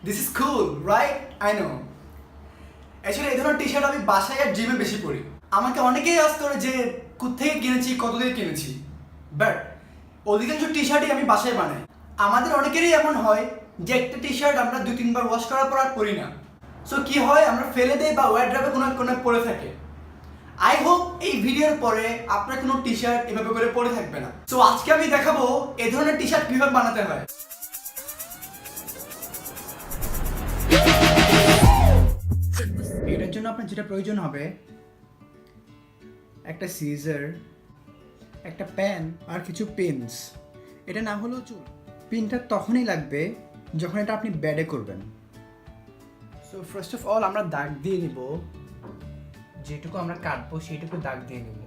This is cool, right? I know. Actually এই ধরনের T-shirt আমি বাসায় আর জিমে বেশি পরি। আমাকে অনেকেই আস্ক করে যে কোত্থেকে কিনেছি, কত দিয়ে কিনেছি। বাট অধিকাংশ টি-শার্টই আমি বাসায় বানাই। আমাদের অনেকেরই এমন হয় যে একটা টি-শার্ট আমরা 2-3 বার ওয়াশ করার পর আর পরি না। সো কি হয়, আমরা ফেলে দেই বা ওয়ারড্রবে কোনো এক কোণে পড়ে থাকে। আই হোপ এই ভিডিওর পরে আপনার কোনো টি-শার্ট এভাবে করে পরে থাকবে না। সো আজকে আমি দেখাবো এই ধরনের টি-শার্ট কিভাবে বানাতে হয়। এটার জন্য আপনার যেটা প্রয়োজন হবে, একটা সিজার, একটা প্যান আর কিছু পিনস। এটা না হলেও চুল। পিনটা তখনই লাগবে যখন এটা আপনি ব্যাডে করবেন। সো ফার্স্ট অফ অল আমরা দাগ দিয়ে নিব, যেটুকু আমরা কাটবো সেইটুকু দাগ দিয়ে নিব।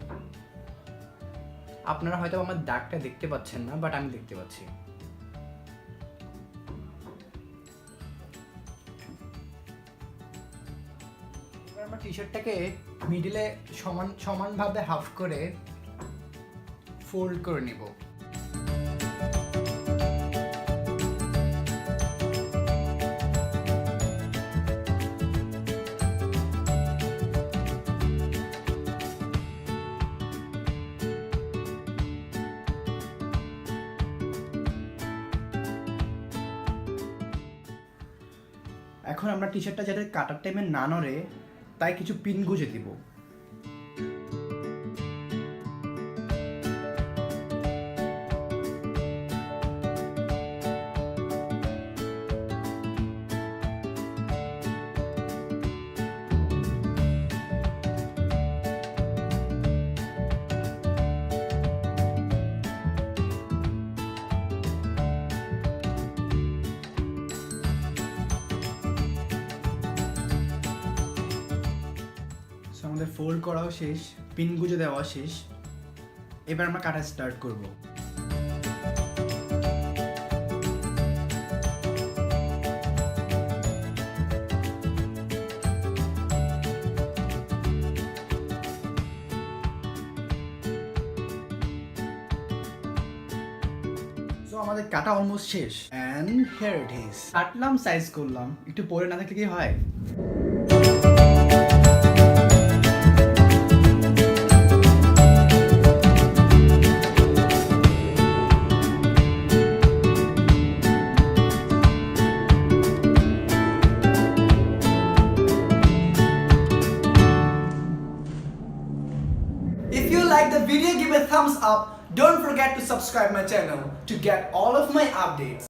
আপনারা হয়তো আমার দাগটা দেখতে পাচ্ছেন না, বাট আমি দেখতে পাচ্ছি। এবার আমরা টি-শার্টটাকে মিডিলে সমানভাবে হাফ করে ফোল্ড করে নিব। এখন আমরা টি-শার্টটা যাতে কাটার টাইমে না নড়ে তাই কিছু পিন গুঁজে দিব। আমাদের ফোল্ড করাও শেষ, পিন গুঁজে দেওয়া শেষ। এবার আমরা কাটা স্টার্ট করব। আমাদের কাটা অলমোস্ট শেষ। And here it is. কাটলাম, সাইজ করলাম, একটু পরে না থাকলে কি হয়? If you like the video, give a thumbs up. Don't forget to subscribe my channel to get all of my updates.